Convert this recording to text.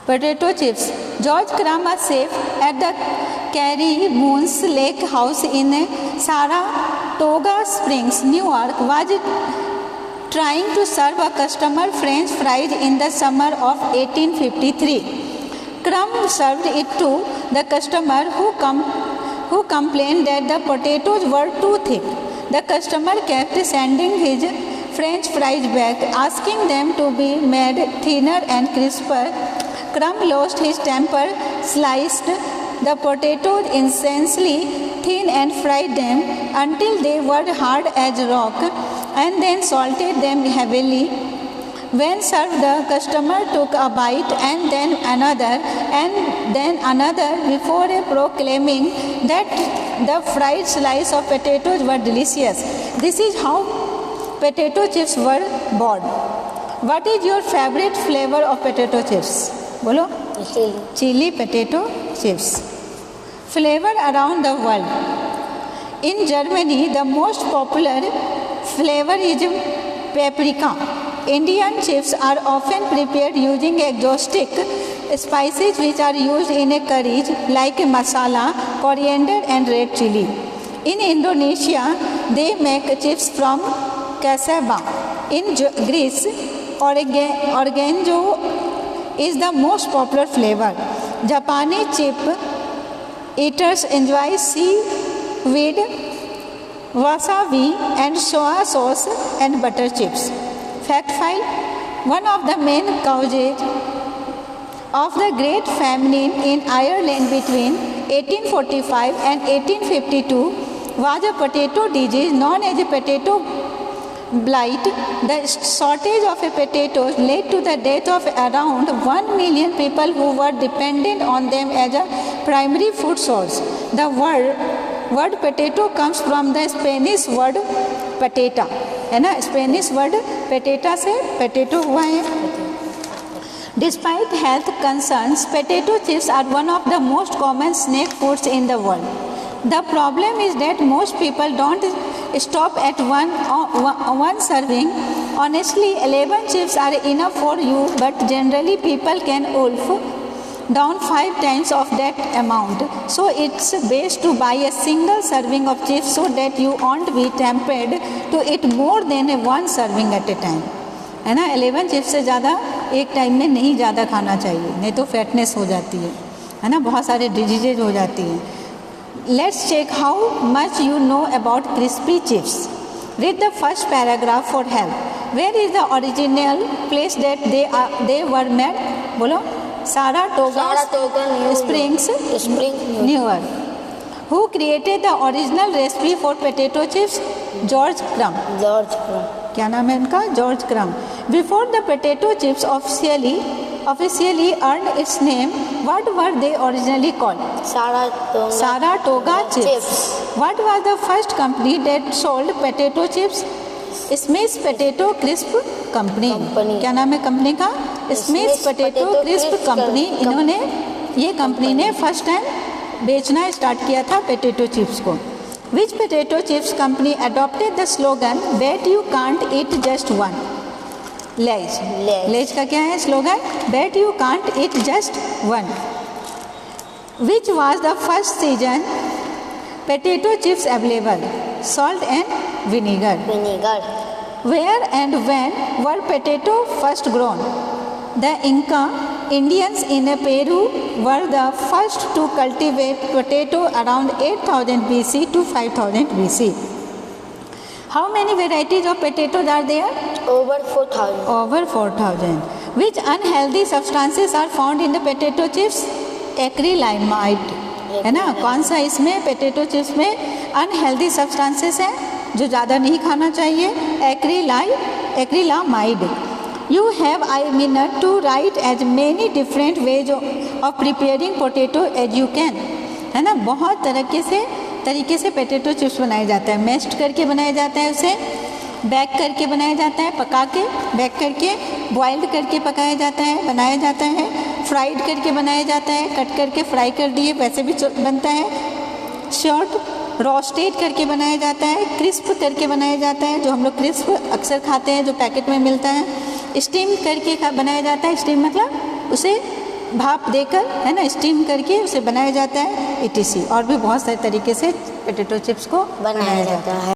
Potato chips. George Crumb, a chef at the Carrie Moon's Lake House in Saratoga Springs, New York, was trying to serve a customer French fries in the summer of 1853. Crumb served it to the customer who complained that the potatoes were too thick. The customer kept sending his French fries back, asking them to be made thinner and crisper. Crumb lost his temper, sliced the potatoes insanely thin and fried them until they were hard as rock, and then salted them heavily. When served, the customer took a bite and then another before proclaiming that the fried slice of potatoes were delicious. This is how potato chips were born. What is your favorite flavor of potato chips? Bolo? Chili potato chips. Flavor around the world. In Germany, the most popular flavor is paprika. Indian chips are often prepared using exotic spices which are used in a curries like masala, coriander and red chili. In Indonesia, they make chips from cassava. In Greece, oregano is the most popular flavor. Japanese chip eaters enjoy seaweed, wasabi and soya sauce and butter chips. Fact file: one of the main causes of the Great Famine in Ireland between 1845 and 1852 was a potato disease known as a potato blight. The shortage of potatoes led to the death of around 1 million people who were dependent on them as a primary food source. The word potato comes from the Spanish word patata, है ना. Spanish word पेटेटा से potato हुआ है. Despite health concerns, potato chips are one of the most common snack foods in the world. The problem is that most people don't stop at one serving. Honestly, 11 chips are enough for you, but generally people can wolf down 5 times of that amount. So it's best to buy a single serving of chips so that you won't be tempted to eat more than one serving at a time. है ना. 11 chips से ज़्यादा एक time में नहीं ज़्यादा खाना चाहिए, नहीं तो फैटनेस हो जाती है ना. बहुत सारे डिजीजेज हो जाती हैं. Let's check how much you know about crispy chips. Read the first paragraph for help. Where is the original place that they were made? बोलो. Saratoga Springs, New York. Who created the original recipe for potato chips? George Crumb. क्या नाम है इनका? George Crumb. Before the potato chips officially earned its name, what were they originally called? Saratoga chips. What was the first company that sold potato chips? Smith potato crisp company. क्या नाम है company का? Smith potato crisp company. ये company ने first time बेचना start किया था potato chips को. Which potato chips company adopted the slogan that you can't eat just one? Lay's का क्या है slogan? That you can't eat just one. Which was the first season potato chips available? Salt and vinegar. Where and when were potato first grown? The Inca Indians in Peru were the first to cultivate potato around 8000 BC to 5000 BC. How many varieties of potatoes are there? Over 4,000. Which unhealthy substances are found in the potato chips? Acrylamide. है ना. कौन सा इसमें potato chips में unhealthy substances है जो ज़्यादा नहीं खाना चाहिए? Acrylamide. You have a minute to write as many different ways of preparing potato as you can. है ना. बहुत तरीके से पोटैटो चिप्स बनाया जाता है. मेस्ट करके बनाया जाता है, उसे बैक करके बनाया जाता है, पका के बैक करके, बॉइल्ड करके पकाया जाता है, बनाया जाता है, फ्राइड करके बनाया जाता है, कट करके फ्राई कर दिए वैसे भी बनता है, शॉर्ट रोस्टेड करके बनाया जाता है, क्रिस्प करके बनाया जाता है, जो हम लोग क्रिस्प अक्सर खाते हैं जो पैकेट में मिलता है, स्टीम करके बनाया जाता है. स्टीम मतलब उसे भाप देकर, है ना, स्टीम करके उसे बनाया जाता है, etc. और भी बहुत सारे तरीके से पोटैटो चिप्स को बनाया जाता है।